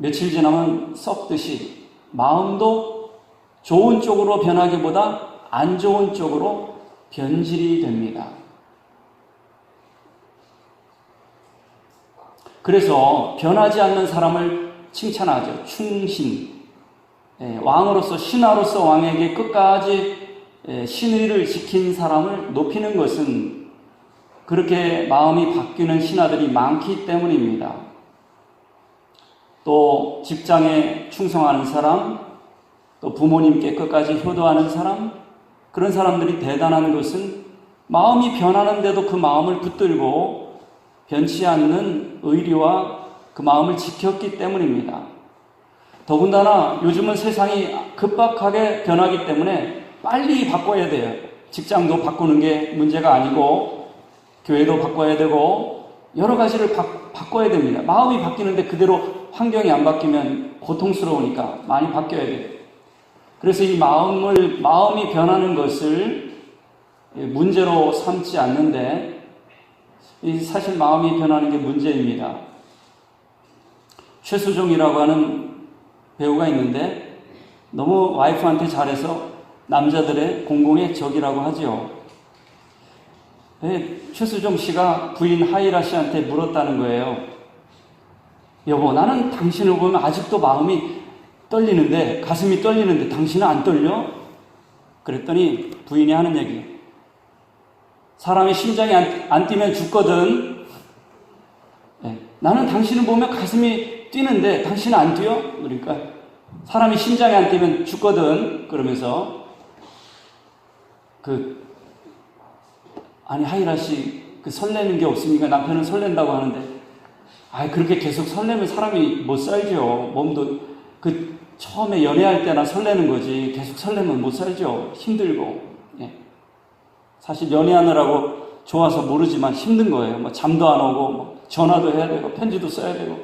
며칠 지나면 썩듯이 마음도 좋은 쪽으로 변하기보다 안 좋은 쪽으로 변질이 됩니다. 그래서 변하지 않는 사람을 칭찬하죠. 충신. 왕으로서, 신하로서 왕에게 끝까지 신의를 지킨 사람을 높이는 것은 그렇게 마음이 바뀌는 신하들이 많기 때문입니다. 또 직장에 충성하는 사람, 또 부모님께 끝까지 효도하는 사람, 그런 사람들이 대단한 것은 마음이 변하는데도 그 마음을 붙들고 변치 않는 의리와 그 마음을 지켰기 때문입니다. 더군다나 요즘은 세상이 급박하게 변하기 때문에 빨리 바꿔야 돼요. 직장도 바꾸는 게 문제가 아니고 교회도 바꿔야 되고 여러 가지를 바꿔야 됩니다. 마음이 바뀌는데 그대로 환경이 안 바뀌면 고통스러우니까 많이 바뀌어야 돼요. 그래서 이 마음이 변하는 것을 문제로 삼지 않는데 사실 마음이 변하는 게 문제입니다. 최수종이라고 하는 배우가 있는데 너무 와이프한테 잘해서 남자들의 공공의 적이라고 하죠. 최수종 씨가 부인 하이라 씨한테 물었다는 거예요. 여보, 나는 당신을 보면 아직도 마음이 떨리는데, 가슴이 떨리는데 당신은 안 떨려? 그랬더니 부인이 하는 얘기. 사람의 심장이 안 뛰면 죽거든. 나는 당신을 보면 가슴이 뛰는데 당신은 안 뛰어? 그러니까 사람이 심장이 안 뛰면 죽거든. 그러면서 아니 하이라 씨 설레는 게 없습니까? 남편은 설렌다고 하는데 그렇게 계속 설레면 사람이 못 살죠. 몸도 처음에 연애할 때나 설레는 거지 계속 설레면 못 살죠. 힘들고. 사실 연애하느라고 좋아서 모르지만 힘든 거예요. 잠도 안 오고 전화도 해야 되고 편지도 써야 되고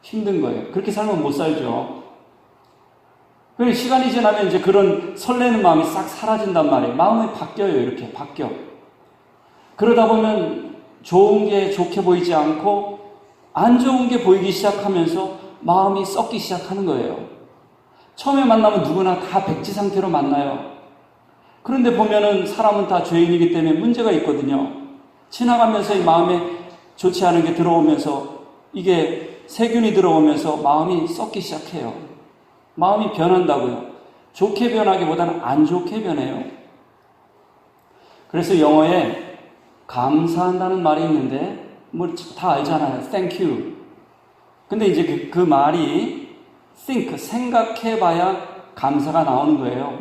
힘든 거예요. 그렇게 살면 못 살죠. 그래서 시간이 지나면 이제 그런 설레는 마음이 싹 사라진단 말이에요. 마음이 바뀌어요. 이렇게 바뀌어. 그러다 보면 좋은 게 좋게 보이지 않고 안 좋은 게 보이기 시작하면서 마음이 썩기 시작하는 거예요. 처음에 만나면 누구나 다 백지 상태로 만나요. 그런데 보면은 사람은 다 죄인이기 때문에 문제가 있거든요. 지나가면서 이 마음에 좋지 않은 게 들어오면서 이게 세균이 들어오면서 마음이 썩기 시작해요. 마음이 변한다고요. 좋게 변하기보다는 안 좋게 변해요. 그래서 영어에 감사한다는 말이 있는데 다 알잖아요. Thank you. 근데 이제 그 말이 think, 생각해봐야 감사가 나오는 거예요.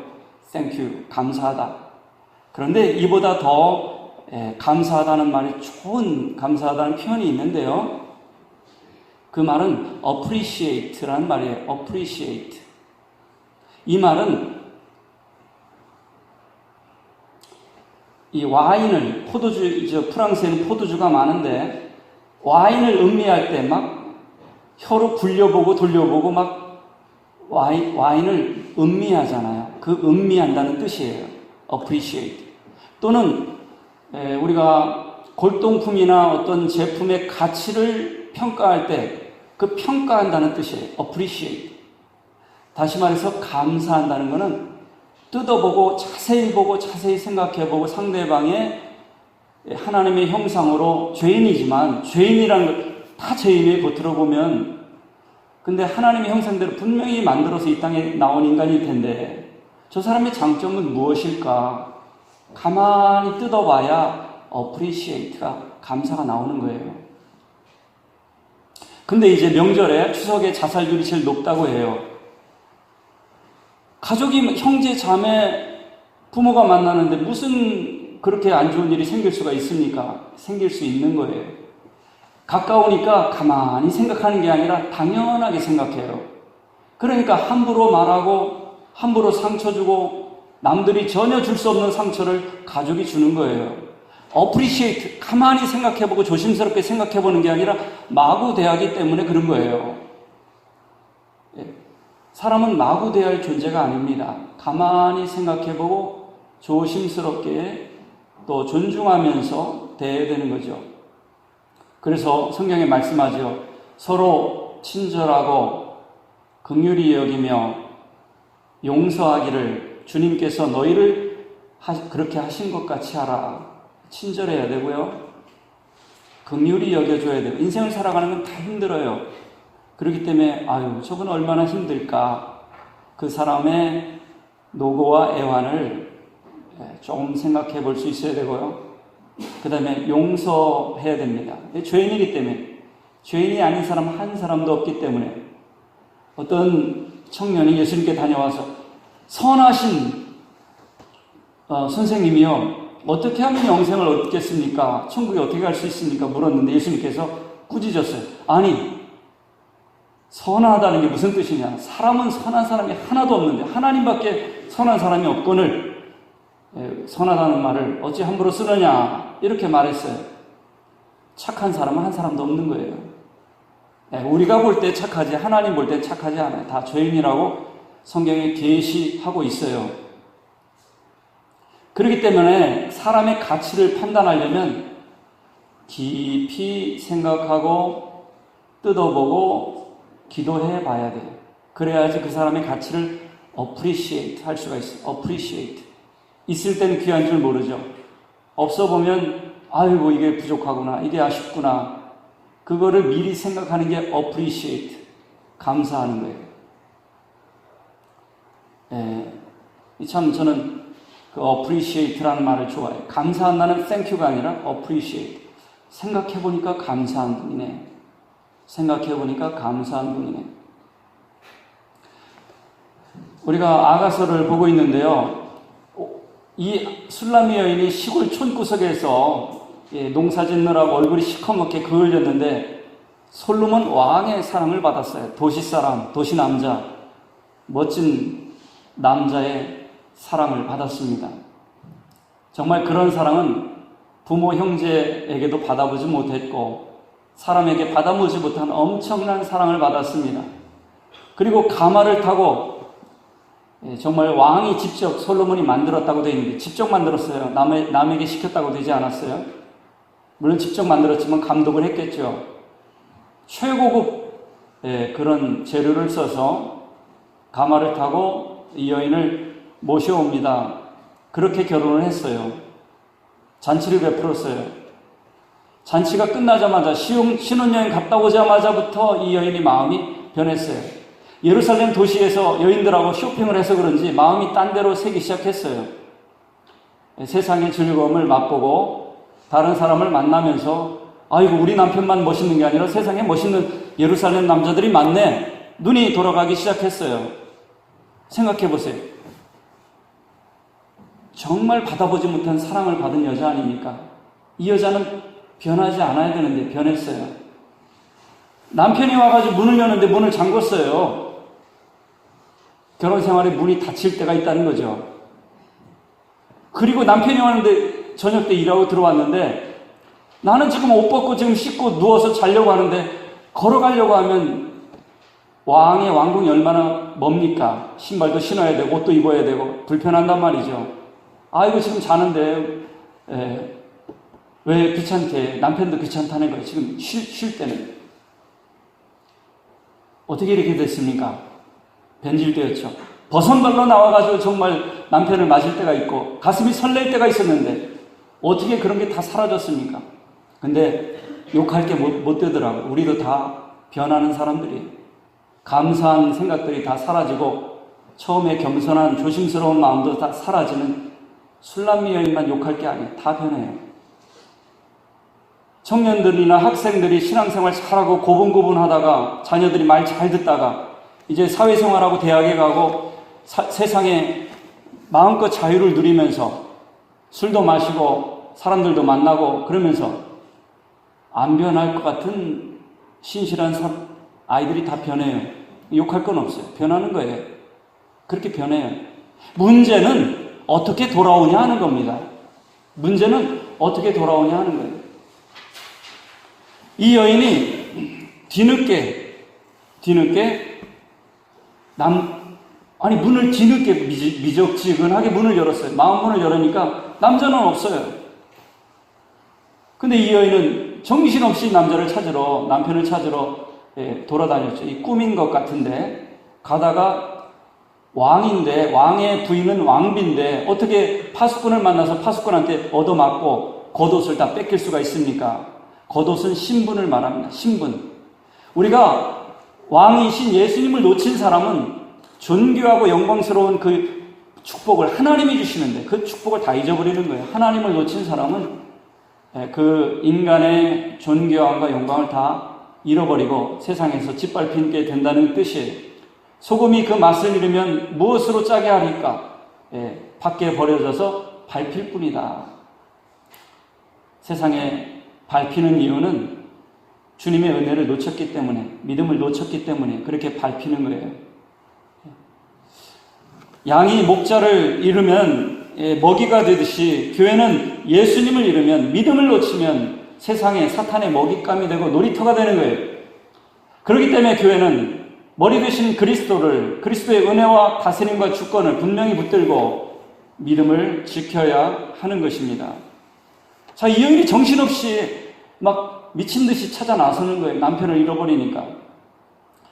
Thank you. 감사하다. 그런데 이보다 더 감사하다는 말이 좋은 감사하다는 표현이 있는데요. 그 말은 appreciate라는 말이에요. appreciate. 이 말은 이 와인을 프랑스에는 포도주가 많은데 와인을 음미할 때 막 혀로 굴려보고 돌려보고 막 와인을 음미하잖아요. 그 음미한다는 뜻이에요. appreciate. 또는 우리가 골동품이나 어떤 제품의 가치를 평가할 때 그 평가한다는 뜻이에요. appreciate. 다시 말해서 감사한다는 것은 뜯어보고 자세히 보고 자세히 생각해보고 상대방의 하나님의 형상으로 죄인이지만 죄인이라는 걸 다 죄인의 겉으로 보면 근데 하나님의 형상대로 분명히 만들어서 이 땅에 나온 인간일 텐데 저 사람의 장점은 무엇일까? 가만히 뜯어봐야 appreciate가 감사가 나오는 거예요. 근데 이제 명절에 추석에 자살률이 제일 높다고 해요. 가족이 형제 자매 부모가 만나는데 무슨 그렇게 안 좋은 일이 생길 수가 있습니까? 생길 수 있는 거예요. 가까우니까 가만히 생각하는 게 아니라 당연하게 생각해요. 그러니까 함부로 말하고 함부로 상처 주고 남들이 전혀 줄 수 없는 상처를 가족이 주는 거예요. appreciate, 가만히 생각해보고 조심스럽게 생각해보는 게 아니라 마구 대하기 때문에 그런 거예요. 사람은 마구 대할 존재가 아닙니다. 가만히 생각해보고 조심스럽게 또 존중하면서 대해야 되는 거죠. 그래서 성경에 말씀하죠. 서로 친절하고 긍휼히 여기며 용서하기를 주님께서 너희를 그렇게 하신 것 같이 하라. 친절해야 되고요. 긍휼히 여겨줘야 돼요. 인생을 살아가는 건 다 힘들어요. 그렇기 때문에 아유 저건 얼마나 힘들까. 그 사람의 노고와 애환을 조금 생각해 볼 수 있어야 되고요. 그 다음에 용서해야 됩니다. 죄인이기 때문에, 죄인이 아닌 사람 한 사람도 없기 때문에, 어떤 청년이 예수님께 다녀와서 선하신 선생님이요 어떻게 하면 영생을 얻겠습니까? 천국에 어떻게 갈 수 있습니까? 물었는데 예수님께서 꾸짖었어요. 아니, 선하다는 게 무슨 뜻이냐? 사람은 선한 사람이 하나도 없는데 하나님밖에 선한 사람이 없거늘 선하다는 말을 어찌 함부로 쓰느냐? 이렇게 말했어요. 착한 사람은 한 사람도 없는 거예요. 우리가 볼 때 착하지 하나님 볼 때 착하지 않아요. 다 죄인이라고 성경에 계시하고 있어요. 그렇기 때문에 사람의 가치를 판단하려면 깊이 생각하고 뜯어보고 기도해 봐야 돼요. 그래야지 그 사람의 가치를 appreciate 할 수가 있어요. appreciate. 있을 때는 귀한 줄 모르죠. 없어 보면 아이고 이게 부족하구나, 이게 아쉽구나. 그거를 미리 생각하는 게 appreciate, 감사하는 거예요. 참 저는 그 appreciate라는 말을 좋아해요. 감사한다는 thank you가 아니라 appreciate. 생각해보니까 감사한 분이네. 생각해보니까 감사한 분이네. 우리가 아가서를 보고 있는데요. 이 술람미 여인이 시골 촌구석에서 농사 짓느라고 얼굴이 시커멓게 그을렸는데 솔로몬 왕의 사랑을 받았어요. 도시 사람, 도시 남자, 멋진 남자의 사랑을 받았습니다. 정말 그런 사랑은 부모 형제에게도 받아보지 못했고 사람에게 받아보지 못한 엄청난 사랑을 받았습니다. 그리고 가마를 타고 정말 왕이 직접 솔로몬이 만들었다고 되어 있는데 직접 만들었어요. 남에게 시켰다고 되지 않았어요. 물론 직접 만들었지만 감독을 했겠죠. 최고급 그런 재료를 써서 가마를 타고 이 여인을 모셔옵니다. 그렇게 결혼을 했어요. 잔치를 베풀었어요. 잔치가 끝나자마자 신혼여행 갔다 오자마자부터 이 여인이 마음이 변했어요. 예루살렘 도시에서 여인들하고 쇼핑을 해서 그런지 마음이 딴 데로 새기 시작했어요. 세상의 즐거움을 맛보고 다른 사람을 만나면서 아이고 우리 남편만 멋있는 게 아니라 세상에 멋있는 예루살렘 남자들이 많네. 눈이 돌아가기 시작했어요. 생각해 보세요. 정말 받아보지 못한 사랑을 받은 여자 아닙니까? 이 여자는 변하지 않아야 되는데 변했어요. 남편이 와가지고 문을 여는데 문을 잠궜어요. 결혼 생활에 문이 닫힐 때가 있다는 거죠. 그리고 남편이 왔는데 저녁 때 일하고 들어왔는데 나는 지금 옷 벗고 지금 씻고 누워서 자려고 하는데 걸어가려고 하면 왕의 왕궁이 얼마나 멉니까? 신발도 신어야 되고 옷도 입어야 되고 불편한단 말이죠. 아이고 지금 자는데 왜 귀찮게, 남편도 귀찮다는 거예요. 지금 쉴 때는. 어떻게 이렇게 됐습니까? 변질되었죠. 버선발로 나와가지고 정말 남편을 맞을 때가 있고 가슴이 설렐 때가 있었는데 어떻게 그런 게 다 사라졌습니까? 근데 욕할 게 못 되더라고요. 우리도 다 변하는 사람들이에요. 감사한 생각들이 다 사라지고 처음에 겸손한 조심스러운 마음도 다 사라지는 술람미 여인만 욕할 게 아니에요. 다 변해요. 청년들이나 학생들이 신앙생활 잘하고 고분고분하다가 자녀들이 말 잘 듣다가 이제 사회생활하고 대학에 가고 세상에 마음껏 자유를 누리면서 술도 마시고 사람들도 만나고 그러면서 안 변할 것 같은 신실한 아이들이 다 변해요. 욕할 건 없어요. 변하는 거예요. 그렇게 변해요. 문제는 어떻게 돌아오냐 하는 겁니다. 문제는 어떻게 돌아오냐 하는 거예요. 이 여인이 뒤늦게 문을 뒤늦게 미적지근하게 문을 열었어요. 마음문을 열으니까 남자는 없어요. 근데 이 여인은 정신없이 남편을 찾으러 돌아다녔죠. 이 꿈인 것 같은데 가다가 왕인데, 왕의 부인은 왕비인데 어떻게 파수꾼을 만나서 파수꾼한테 얻어맞고 겉옷을 다 뺏길 수가 있습니까? 겉옷은 신분을 말합니다. 신분. 우리가 왕이신 예수님을 놓친 사람은 존귀하고 영광스러운 그 축복을 하나님이 주시는데 그 축복을 다 잊어버리는 거예요. 하나님을 놓친 사람은 그 인간의 존귀함과 영광을 다 잃어버리고 세상에서 짓밟히게 된다는 뜻이에요. 소금이 그 맛을 잃으면 무엇으로 짜게 하리까? 밖에 버려져서 밟힐 뿐이다. 세상에 밟히는 이유는 주님의 은혜를 놓쳤기 때문에, 믿음을 놓쳤기 때문에 그렇게 밟히는 거예요. 양이 목자를 잃으면 먹이가 되듯이 교회는 예수님을 잃으면, 믿음을 놓치면 세상에 사탄의 먹잇감이 되고 놀이터가 되는 거예요. 그렇기 때문에 교회는 머리 되신 그리스도를, 그리스도의 은혜와 다스림과 주권을 분명히 붙들고 믿음을 지켜야 하는 것입니다. 자, 이 여인이 정신없이 막 미친 듯이 찾아 나서는 거예요. 남편을 잃어버리니까.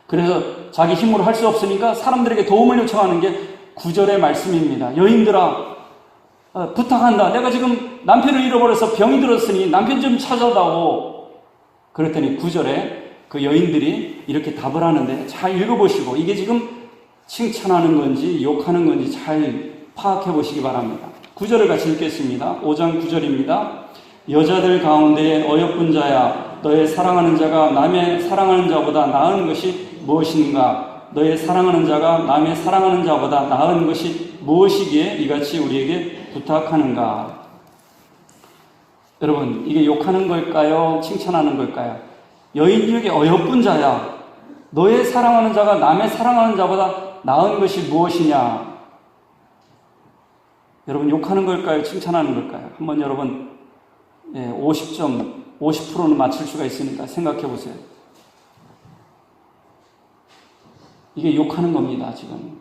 그래서 자기 힘으로 할 수 없으니까 사람들에게 도움을 요청하는 게 9절의 말씀입니다. 여인들아, 부탁한다. 내가 지금 남편을 잃어버려서 병이 들었으니 남편 좀 찾아다오. 그랬더니 9절에 그 여인들이 이렇게 답을 하는데 잘 읽어보시고 이게 지금 칭찬하는 건지 욕하는 건지 잘 파악해 보시기 바랍니다. 9절을 같이 읽겠습니다. 5장 9절입니다. 여자들 가운데 어여쁜 자야, 너의 사랑하는 자가 남의 사랑하는 자보다 나은 것이 무엇인가? 너의 사랑하는 자가 남의 사랑하는 자보다 나은 것이 무엇이기에 이같이 우리에게 부탁하는가? 여러분, 이게 욕하는 걸까요? 칭찬하는 걸까요? 여인에게 어여쁜 자야, 너의 사랑하는 자가 남의 사랑하는 자보다 나은 것이 무엇이냐? 여러분, 욕하는 걸까요? 칭찬하는 걸까요? 한번 여러분 50점, 50%는 맞출 수가 있으니까 생각해 보세요. 이게 욕하는 겁니다, 지금.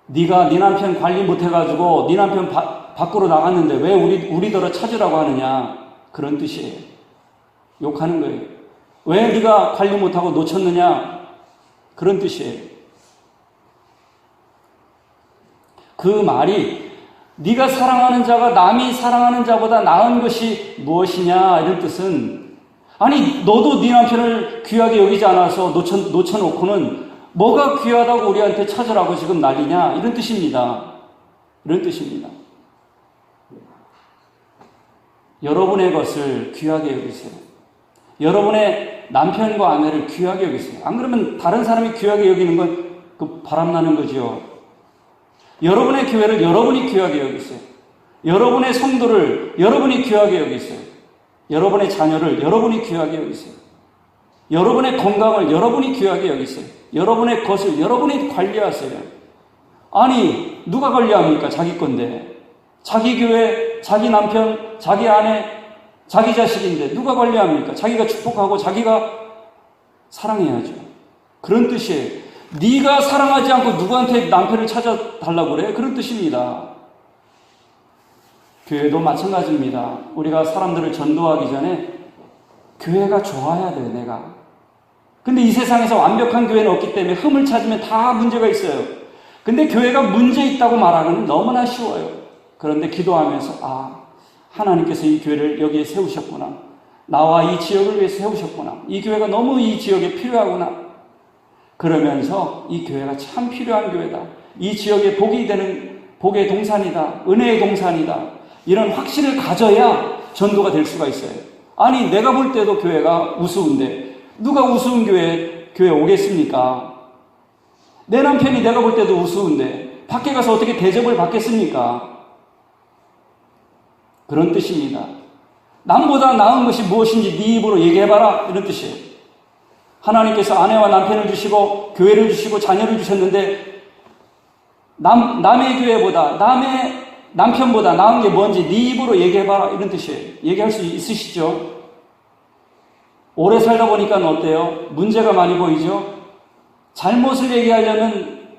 네가 네 남편 관리 못해가지고 네 남편 밖으로 나갔는데 왜 우리더러 찾으라고 하느냐? 그런 뜻이에요. 욕하는 거예요. 왜 네가 관리 못하고 놓쳤느냐? 그런 뜻이에요. 그 말이 네가 사랑하는 자가 남이 사랑하는 자보다 나은 것이 무엇이냐 이런 뜻은, 아니 너도 네 남편을 귀하게 여기지 않아서 놓쳐놓고는 뭐가 귀하다고 우리한테 찾으라고 지금 난리냐 이런 뜻입니다. 이런 뜻입니다. 여러분의 것을 귀하게 여기세요. 여러분의 남편과 아내를 귀하게 여기세요. 안 그러면 다른 사람이 귀하게 여기는 건 그 바람나는 거지요. 여러분의 교회를 여러분이 귀하게 여기세요. 여러분의 성도를 여러분이 귀하게 여기세요. 여러분의 자녀를 여러분이 귀하게 여기세요. 여러분의 건강을 여러분이 귀하게 여기세요. 여러분의 것을 여러분이 관리하세요. 아니, 누가 관리합니까? 자기 건데. 자기 교회, 자기 남편, 자기 아내, 자기 자식인데 누가 관리합니까? 자기가 축복하고 자기가 사랑해야죠. 그런 뜻이에요. 네가 사랑하지 않고 누구한테 남편을 찾아달라고 그래? 그런 뜻입니다. 교회도 마찬가지입니다. 우리가 사람들을 전도하기 전에 교회가 좋아야 돼, 내가. 근데 이 세상에서 완벽한 교회는 없기 때문에 흠을 찾으면 다 문제가 있어요. 근데 교회가 문제 있다고 말하는 건 너무나 쉬워요. 그런데 기도하면서 하나님께서 이 교회를 여기에 세우셨구나. 나와 이 지역을 위해 세우셨구나. 이 교회가 너무 이 지역에 필요하구나. 그러면서 이 교회가 참 필요한 교회다. 이 지역에 복이 되는 복의 동산이다. 은혜의 동산이다. 이런 확신을 가져야 전도가 될 수가 있어요. 아니, 내가 볼 때도 교회가 우스운데 누가 우스운 교회 오겠습니까? 내 남편이 내가 볼 때도 우스운데 밖에 가서 어떻게 대접을 받겠습니까? 그런 뜻입니다. 남보다 나은 것이 무엇인지 네 입으로 얘기해봐라, 이런 뜻이에요. 하나님께서 아내와 남편을 주시고 교회를 주시고 자녀를 주셨는데 남의 교회보다, 남의 남편보다 나은 게 뭔지 네 입으로 얘기해봐라, 이런 뜻이에요. 얘기할 수 있으시죠? 오래 살다 보니까 어때요? 문제가 많이 보이죠? 잘못을 얘기하려면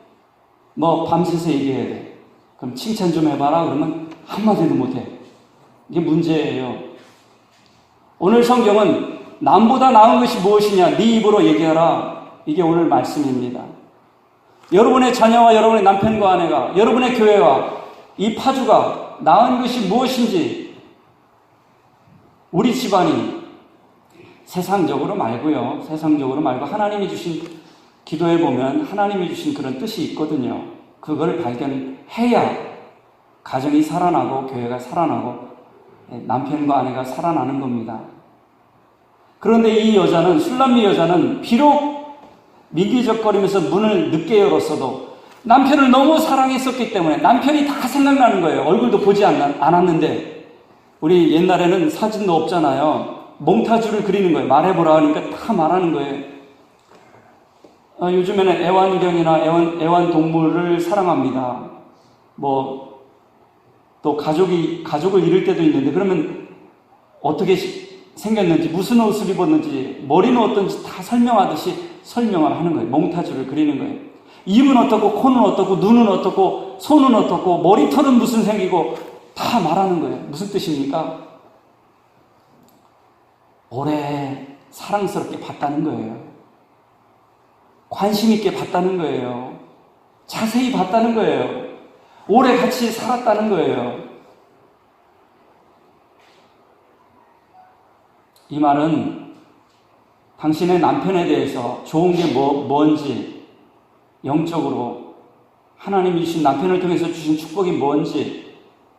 밤새서 얘기해야 돼. 그럼 칭찬 좀 해봐라 그러면 한마디도 못해. 이게 문제예요. 오늘 성경은 남보다 나은 것이 무엇이냐? 네 입으로 얘기하라. 이게 오늘 말씀입니다. 여러분의 자녀와 여러분의 남편과 아내가, 여러분의 교회와 이 파주가 나은 것이 무엇인지 우리 집안이 세상적으로 말고요. 세상적으로 말고 하나님이 주신, 기도해 보면 하나님이 주신 그런 뜻이 있거든요. 그걸 발견해야 가정이 살아나고 교회가 살아나고 남편과 아내가 살아나는 겁니다. 그런데 이 여자는, 술람미 여자는 비록 민기적거리면서 문을 늦게 열었어도 남편을 너무 사랑했었기 때문에 남편이 다 생각나는 거예요. 얼굴도 보지 않았는데. 우리 옛날에는 사진도 없잖아요. 몽타주를 그리는 거예요. 말해보라 하니까 다 말하는 거예요. 요즘에는 애완견이나 애완동물을 사랑합니다. 또 가족을 잃을 때도 있는데, 그러면 어떻게 생겼는지, 무슨 옷을 입었는지, 머리는 어떤지 다 설명하듯이 설명을 하는 거예요. 몽타주를 그리는 거예요. 입은 어떻고, 코는 어떻고, 눈은 어떻고, 손은 어떻고, 머리털은 무슨 생기고, 다 말하는 거예요. 무슨 뜻입니까? 오래 사랑스럽게 봤다는 거예요. 관심 있게 봤다는 거예요. 자세히 봤다는 거예요. 오래 같이 살았다는 거예요. 이 말은 당신의 남편에 대해서 좋은 게 뭔지, 영적으로 하나님이 주신 남편을 통해서 주신 축복이 뭔지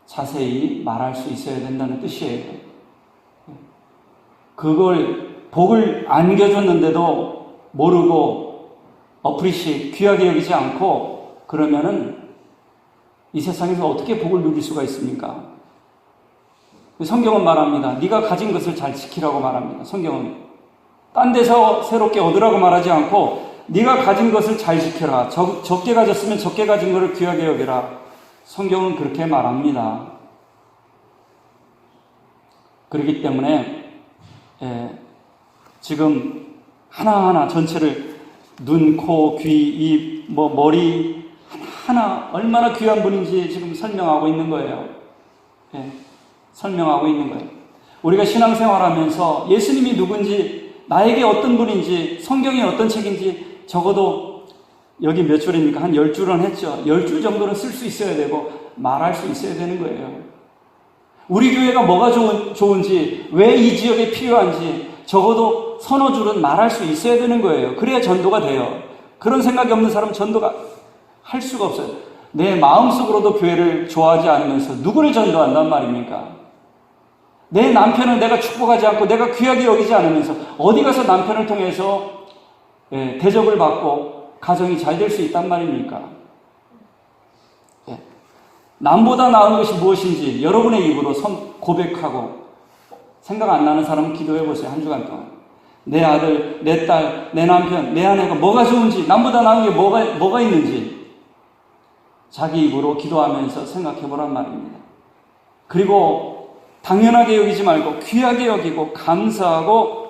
자세히 말할 수 있어야 된다는 뜻이에요. 그걸 복을 안겨줬는데도 모르고 귀하게 여기지 않고 그러면은 이 세상에서 어떻게 복을 누릴 수가 있습니까? 성경은 말합니다. 네가 가진 것을 잘 지키라고 말합니다. 성경은 딴 데서 새롭게 얻으라고 말하지 않고 네가 가진 것을 잘 지켜라. 적게 가졌으면 적게 가진 것을 귀하게 여기라. 성경은 그렇게 말합니다. 그렇기 때문에 지금 하나하나 전체를 눈, 코, 귀, 입, 머리 하나 얼마나 귀한 분인지 지금 설명하고 있는 거예요. 설명하고 있는 거예요. 우리가 신앙생활하면서 예수님이 누군지, 나에게 어떤 분인지, 성경이 어떤 책인지 적어도 여기 몇 줄입니까? 한 10줄은 했죠. 10줄 정도는 쓸 수 있어야 되고 말할 수 있어야 되는 거예요. 우리 교회가 뭐가 좋은지, 왜 이 지역에 필요한지 적어도 서너 줄은 말할 수 있어야 되는 거예요. 그래야 전도가 돼요. 그런 생각이 없는 사람은 전도가 할 수가 없어요. 내 마음속으로도 교회를 좋아하지 않으면서 누구를 전도한단 말입니까? 내 남편을 내가 축복하지 않고 내가 귀하게 여기지 않으면서 어디 가서 남편을 통해서 대접을 받고 가정이 잘 될 수 있단 말입니까? 남보다 나은 것이 무엇인지 여러분의 입으로 고백하고, 생각 안 나는 사람은 기도해 보세요. 한 주간 동안 내 아들, 내 딸, 내 남편, 내 아내가 뭐가 좋은지, 남보다 나은 게 뭐가 있는지 자기 입으로 기도하면서 생각해 보란 말입니다. 그리고 당연하게 여기지 말고 귀하게 여기고 감사하고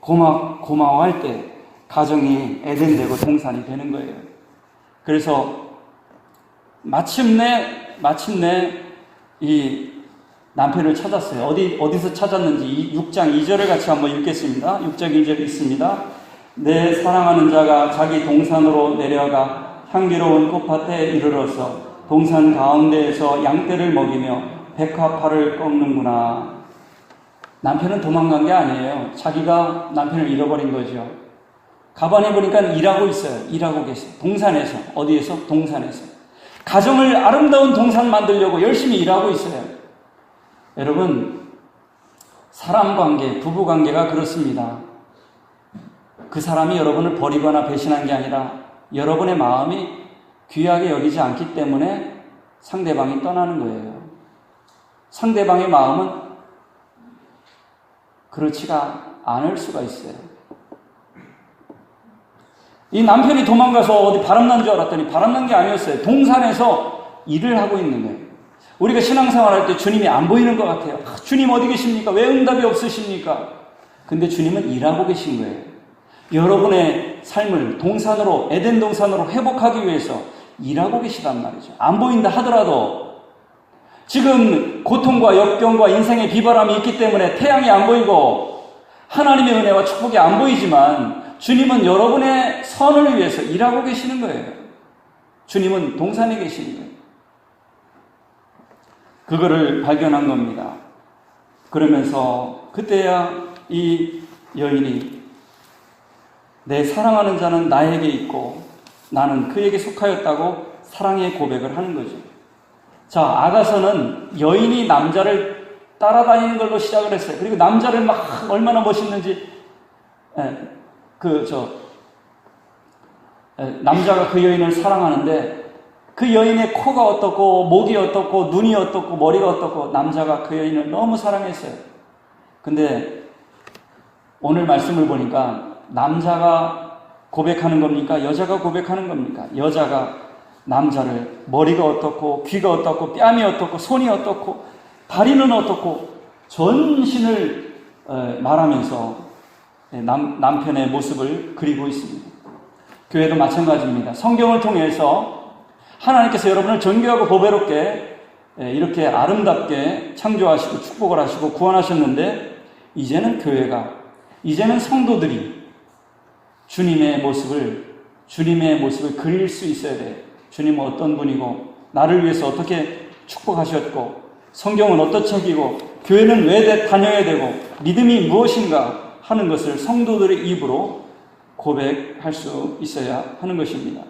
고마워할 때 가정이 에덴되고 동산이 되는 거예요. 그래서 마침내 이 남편을 찾았어요. 어디서 찾았는지 6장 2절을 같이 한번 읽겠습니다. 6장 2절이 있습니다. 내 사랑하는 자가 자기 동산으로 내려가 향기로운 꽃밭에 이르러서 동산 가운데에서 양떼를 먹이며 백합화를 꺾는구나. 남편은 도망간 게 아니에요. 자기가 남편을 잃어버린 거죠. 가만히 보니까 일하고 있어요. 일하고 계세요. 동산에서. 어디에서? 동산에서. 가정을 아름다운 동산 만들려고 열심히 일하고 있어요. 여러분, 사람 관계, 부부 관계가 그렇습니다. 그 사람이 여러분을 버리거나 배신한 게 아니라 여러분의 마음이 귀하게 여기지 않기 때문에 상대방이 떠나는 거예요. 상대방의 마음은 그렇지가 않을 수가 있어요. 이 남편이 도망가서 어디 바람난 줄 알았더니 바람난 게 아니었어요. 동산에서 일을 하고 있는 거예요. 우리가 신앙생활 할 때 주님이 안 보이는 것 같아요. 주님 어디 계십니까? 왜 응답이 없으십니까? 근데 주님은 일하고 계신 거예요. 여러분의 삶을 동산으로, 에덴 동산으로 회복하기 위해서 일하고 계시단 말이죠. 안 보인다 하더라도 지금 고통과 역경과 인생의 비바람이 있기 때문에 태양이 안 보이고 하나님의 은혜와 축복이 안 보이지만 주님은 여러분의 선을 위해서 일하고 계시는 거예요. 주님은 동산에 계시는 거예요. 그거를 발견한 겁니다. 그러면서 그때야 이 여인이 내 사랑하는 자는 나에게 있고 나는 그에게 속하였다고 사랑의 고백을 하는 거죠. 자, 아가서는 여인이 남자를 따라다니는 걸로 시작을 했어요. 그리고 남자를 막 얼마나 멋있는지, 남자가 그 여인을 사랑하는데 그 여인의 코가 어떻고 목이 어떻고 눈이 어떻고 머리가 어떻고 남자가 그 여인을 너무 사랑했어요. 근데 오늘 말씀을 보니까 남자가 고백하는 겁니까? 여자가 고백하는 겁니까? 여자가 남자를 머리가 어떻고 귀가 어떻고 뺨이 어떻고 손이 어떻고 다리는 어떻고 전신을 말하면서 남편의 모습을 그리고 있습니다. 교회도 마찬가지입니다. 성경을 통해서 하나님께서 여러분을 존귀하고 보배롭게 이렇게 아름답게 창조하시고 축복을 하시고 구원하셨는데 이제는 교회가, 이제는 성도들이 주님의 모습을 그릴 수 있어야 돼요. 주님은 어떤 분이고 나를 위해서 어떻게 축복하셨고 성경은 어떤 책이고 교회는 왜 다녀야 되고 믿음이 무엇인가 하는 것을 성도들의 입으로 고백할 수 있어야 하는 것입니다.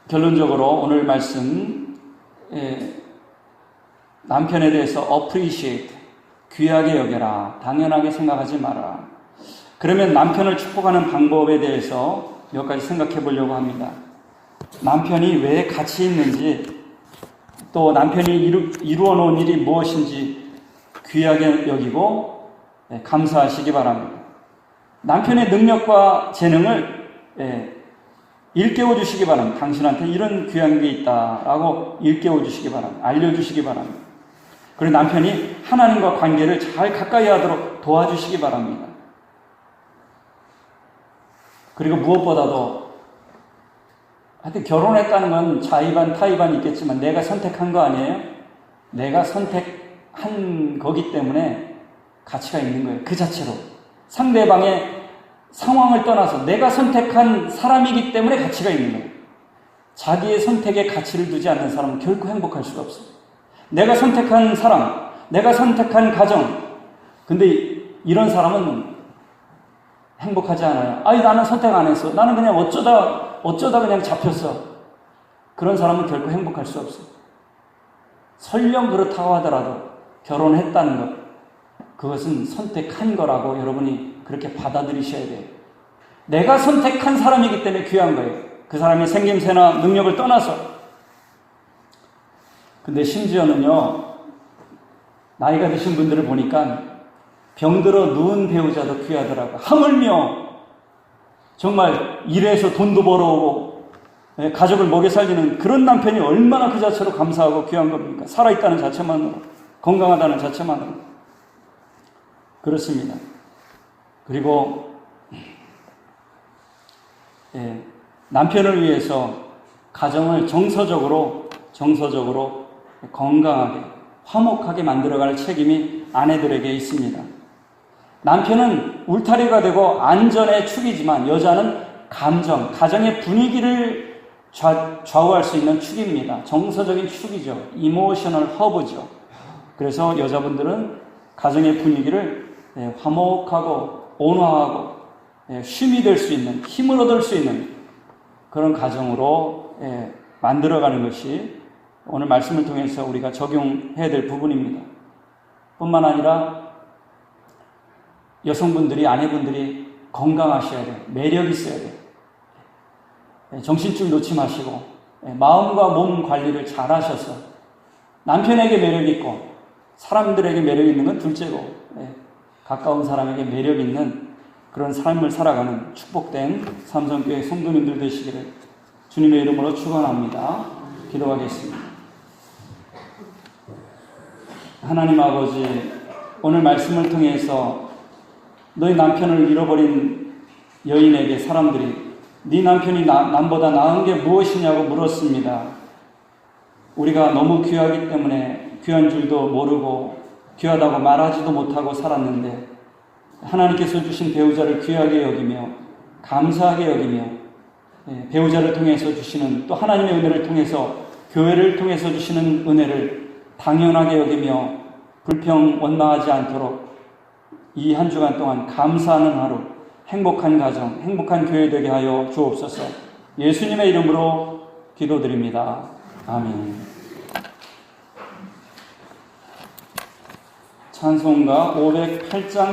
결론적으로 오늘 말씀, 남편에 대해서 appreciate, 귀하게 여겨라, 당연하게 생각하지 마라. 그러면 남편을 축복하는 방법에 대해서 몇 가지 생각해 보려고 합니다. 남편이 왜 가치 있는지, 또 남편이 이루어 놓은 일이 무엇인지 귀하게 여기고 감사하시기 바랍니다. 남편의 능력과 재능을 일깨워 주시기 바랍니다. 당신한테 이런 귀한 게 있다라고 일깨워 주시기 바랍니다. 알려주시기 바랍니다. 그리고 남편이 하나님과 관계를 잘 가까이 하도록 도와주시기 바랍니다. 그리고 무엇보다도 하여튼 결혼했다는 건 자의반 타의반 있겠지만 내가 선택한 거 아니에요? 내가 선택한 거기 때문에 가치가 있는 거예요. 그 자체로. 상대방의 상황을 떠나서 내가 선택한 사람이기 때문에 가치가 있는 거예요. 자기의 선택에 가치를 두지 않는 사람은 결코 행복할 수가 없어요. 내가 선택한 사람, 내가 선택한 가정, 근데 이런 사람은 행복하지 않아요. 아니 나는 선택 안 했어. 나는 그냥 어쩌다 그냥 잡혔어. 그런 사람은 결코 행복할 수 없어요. 설령 그렇다고 하더라도 결혼했다는 것, 그것은 선택한 거라고 여러분이 그렇게 받아들이셔야 돼요. 내가 선택한 사람이기 때문에 귀한 거예요. 그 사람의 생김새나 능력을 떠나서. 근데 심지어는요, 나이가 드신 분들을 보니까 병들어 누운 배우자도 귀하더라고요. 하물며 정말 일해서 돈도 벌어오고 가족을 먹여 살리는 그런 남편이 얼마나 그 자체로 감사하고 귀한 겁니까? 살아있다는 자체만으로, 건강하다는 자체만으로. 그렇습니다. 그리고 남편을 위해서 가정을 정서적으로 건강하게 화목하게 만들어갈 책임이 아내들에게 있습니다. 남편은 울타리가 되고 안전의 축이지만 여자는 감정, 가정의 분위기를 좌우할 수 있는 축입니다. 정서적인 축이죠. 이모셔널 허브죠. 그래서 여자분들은 가정의 분위기를 화목하고 온화하고 쉼이 될 수 있는, 힘을 얻을 수 있는 그런 가정으로 만들어가는 것이 오늘 말씀을 통해서 우리가 적용해야 될 부분입니다. 뿐만 아니라 여성분들이, 아내분들이 건강하셔야 돼요. 매력 있어야 돼요. 정신줄 놓지 마시고 마음과 몸 관리를 잘 하셔서 남편에게 매력 있고 사람들에게 매력 있는 건 둘째고 가까운 사람에게 매력 있는 그런 삶을 살아가는 축복된 삼성교회 성도님들 되시기를 주님의 이름으로 축원합니다. 기도하겠습니다. 하나님 아버지, 오늘 말씀을 통해서 너희 남편을 잃어버린 여인에게 사람들이 네 남편이 남보다 나은 게 무엇이냐고 물었습니다. 우리가 너무 귀하기 때문에 귀한 줄도 모르고 귀하다고 말하지도 못하고 살았는데 하나님께서 주신 배우자를 귀하게 여기며 감사하게 여기며 배우자를 통해서 주시는 또 하나님의 은혜를 통해서 교회를 통해서 주시는 은혜를 당연하게 여기며 불평 원망하지 않도록 이 한 주간 동안 감사하는 하루, 행복한 가정, 행복한 교회 되게 하여 주옵소서. 예수님의 이름으로 기도드립니다. 아멘. 찬송가 508장